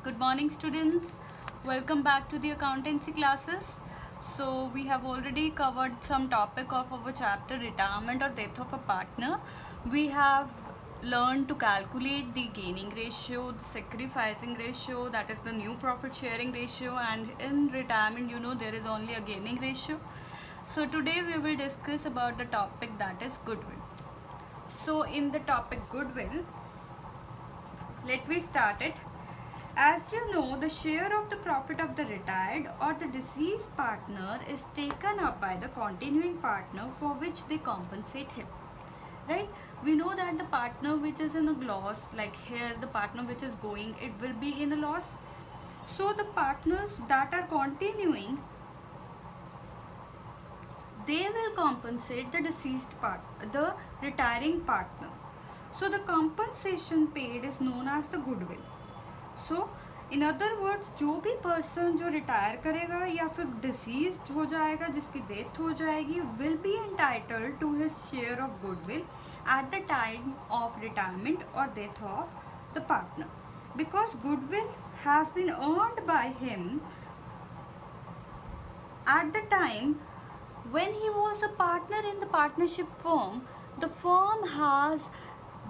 Good morning, students. Welcome back to the accountancy classes. So we have already covered some topic of our chapter retirement or death of a partner. We have learned to calculate the gaining ratio, the sacrificing ratio, that is the new profit sharing ratio, and in retirement there is only a gaining ratio. So today we will discuss about the topic that is goodwill. So in the topic goodwill, let me start it. As you know, the share of the profit of the retired or the deceased partner is taken up by the continuing partner for which they compensate him. Right? We know that the partner which is in a loss, like here the partner which is going, it will be in a loss. So the partners that are continuing, they will compensate the deceased part, the retiring partner. So the compensation paid is known as the goodwill. So in other words जो भी person जो retire करेगा या फिर deceased हो जाएगा, जिसकी death हो जाएगी, will be entitled to his share of goodwill at the time of retirement और death of the partner, because goodwill has been earned by him at the time when he was a partner in the partnership firm. The firm has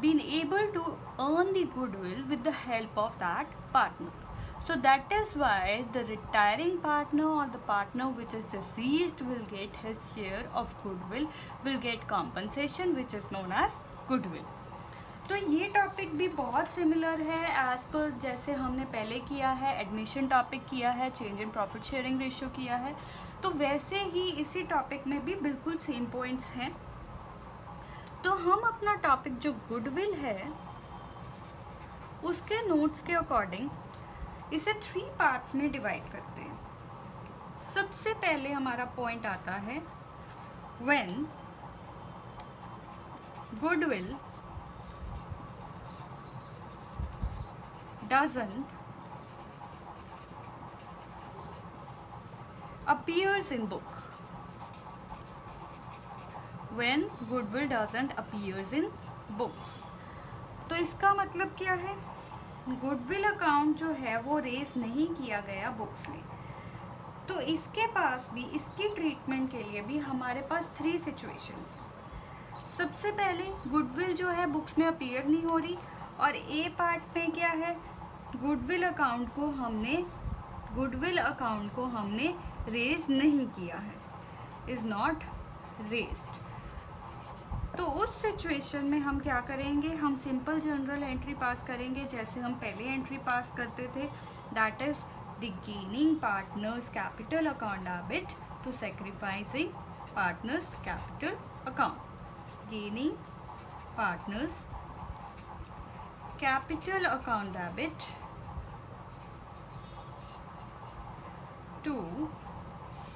been able to earn the goodwill with the help of that partner. So that is why the retiring partner or the partner which is deceased will get his share of goodwill, will get compensation which is known as goodwill. तो ये topic भी बहुत similar है as per जैसे हमने पहले किया है, एडमिशन टॉपिक किया है, change in profit sharing ratio किया है, तो वैसे ही इसी टॉपिक में भी बिल्कुल सेम पॉइंट्स हैं. तो हम अपना टॉपिक जो गुडविल है उसके नोट्स के अकॉर्डिंग इसे 3 पार्ट्स में डिवाइड करते हैं. सबसे पहले हमारा पॉइंट आता है when goodwill doesn't appears in book. When goodwill doesn't appears in books. तो इसका मतलब क्या है? गुडविल अकाउंट जो है वो रेस नहीं किया गया बुक्स में. तो इसके पास भी, इसकी ट्रीटमेंट के लिए भी हमारे पास 3 सिचुएशंस. सबसे पहले गुडविल जो है बुक्स में अपीयर नहीं हो रही, और ए पार्ट में क्या है, गुडविल अकाउंट को हमने रेज नहीं किया है, इज नॉट रेस्ड. तो उस सिचुएशन में हम क्या करेंगे, हम सिंपल जनरल एंट्री पास करेंगे जैसे हम पहले एंट्री पास करते थे, that is the gaining partners capital account debit to sacrificing partners capital account. Gaining partners capital account debit to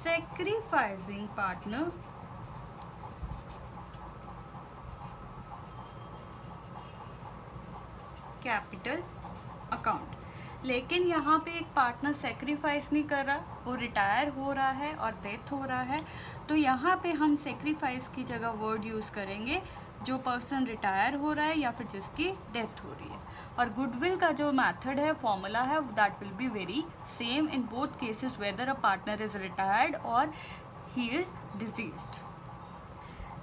sacrificing partner capital account. लेकिन यहाँ पे एक पार्टनर सेक्रीफाइस नहीं कर रहा, वो रिटायर हो रहा है और डेथ हो रहा है, तो यहाँ पे हम सेक्रीफाइस की जगह वर्ड यूज़ करेंगे जो पर्सन रिटायर हो रहा है या फिर जिसकी डेथ हो रही है. और गुडविल का जो मेथड है, फॉर्मूला है, that will be very same in both cases whether a partner is retired और he is deceased.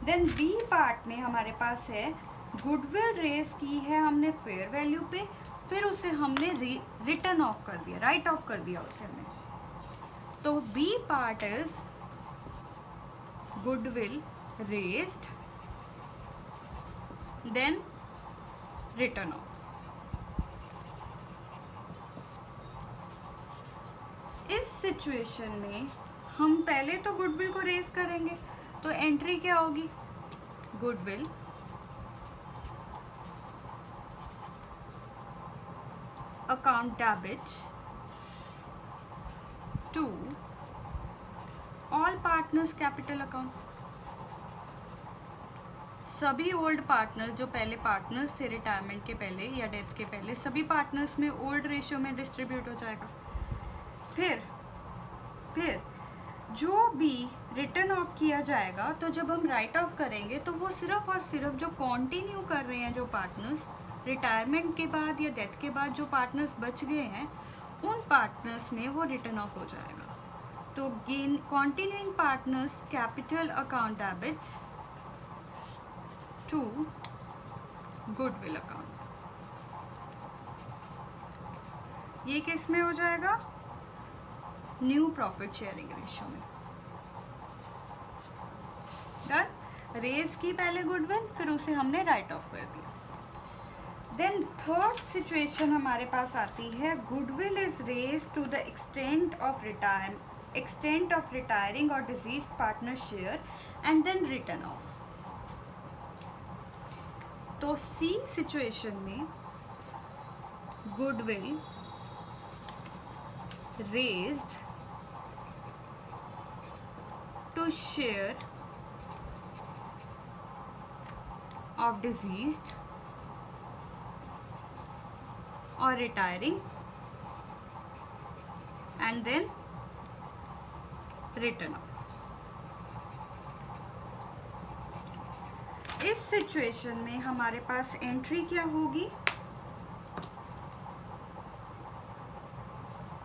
Then B part में हमारे पास है गुडविल रेस की है हमने फेयर वैल्यू पे, फिर उसे हमने रिटर्न ऑफ कर दिया, राइट ऑफ कर दिया उसे हमने. तो B part is goodwill raised then return off. इस सिचुएशन में हम पहले तो गुडविल को रेज करेंगे, तो एंट्री क्या होगी, goodwill account debit to all partners capital account. सभी ओल्ड पार्टनर्स जो पहले पार्टनर्स थे रिटायरमेंट के पहले या डेथ के पहले, सभी पार्टनर्स में ओल्ड रेशियो में डिस्ट्रीब्यूट हो जाएगा. फिर जो भी रिटर्न ऑफ किया जाएगा, तो जब हम राइट ऑफ करेंगे तो वो सिर्फ और सिर्फ जो कंटिन्यू कर रहे हैं, जो पार्टनर्स रिटायरमेंट के बाद या डेथ के बाद जो पार्टनर्स बच गए हैं, उन पार्टनर्स में वो रिटर्न ऑफ हो जाएगा। तो gain continuing partners capital account debit to goodwill account, ये किस में हो जाएगा? न्यू प्रॉफिट शेयरिंग रेशियो में। डन। रेज की पहले गुडविल, फिर उसे हमने राइट ऑफ कर दिया। देन थर्ड सिचुएशन हमारे पास आती है, goodwill is raise to the extent of retiring और deceased partner share and then written off. तो सी सिचुएशन में goodwill raised to share of deceased or retiring and then written off. इस situation में हमारे पास एंट्री क्या होगी?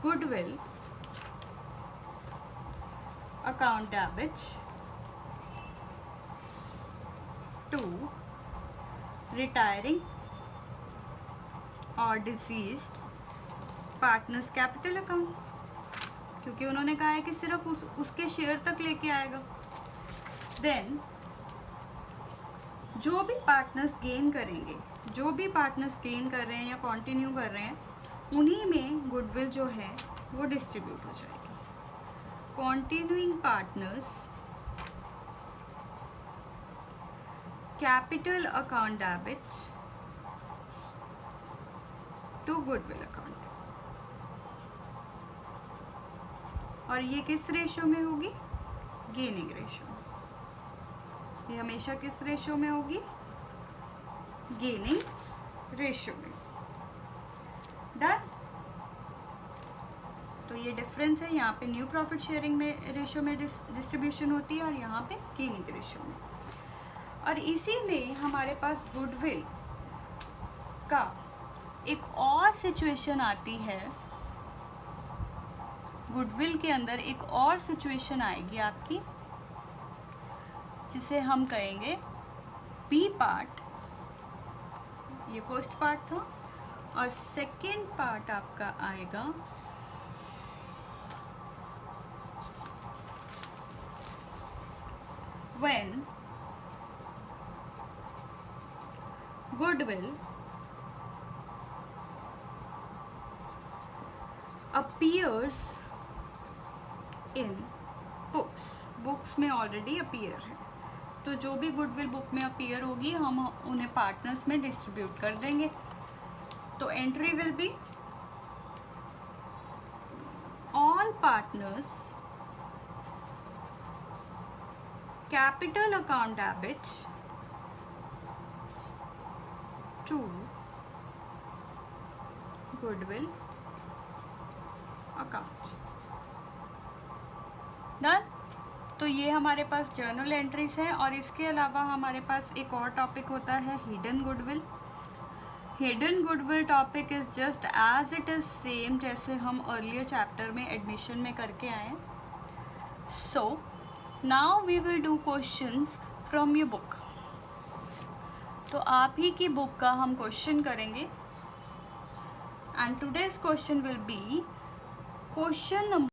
Goodwill account debit to retiring और डिसीज्ड पार्टनर्स कैपिटल अकाउंट, क्योंकि उन्होंने कहा है कि सिर्फ उसके शेयर तक लेके आएगा। देन जो भी पार्टनर्स गेन करेंगे, जो भी पार्टनर्स गेन कर रहे हैं या कंटिन्यू कर रहे हैं, उन्हीं में गुडविल जो है वो डिस्ट्रीब्यूट हो जाएगी। Continuing partners capital account debit to goodwill account, और ये किस रेशियो में होगी? गेनिंग रेशियो में। ये हमेशा किस रेशियो में होगी? गेनिंग रेशियो में। डन। तो ये डिफरेंस है, यहाँ पे न्यू प्रॉफिट शेयरिंग में रेशियो में डिस्ट्रीब्यूशन होती है और यहाँ पे गेनिंग रेशियो में। और इसी में हमारे पास गुडविल का एक और सिचुएशन आती है। गुडविल के अंदर एक और सिचुएशन आएगी आपकी, जिसे हम कहेंगे बी पार्ट। ये फर्स्ट पार्ट था, और सेकेंड पार्ट आपका आएगा when goodwill appears in books। Books में ऑलरेडी अपीयर है, तो जो भी गुडविल बुक में अपीयर होगी हम उन्हें पार्टनर्स में डिस्ट्रीब्यूट कर देंगे। तो entry will be all partners capital account debit to goodwill account. Done. तो ये हमारे पास जर्नल एंट्रीज हैं, और इसके अलावा हमारे पास एक और टॉपिक होता है hidden goodwill. Hidden goodwill topic is just as it is same जैसे हम अर्लियर चैप्टर में एडमिशन में करके आए। So now we will do questions from your book. तो आप ही की बुक का हम क्वेश्चन करेंगे, and today's question will be question number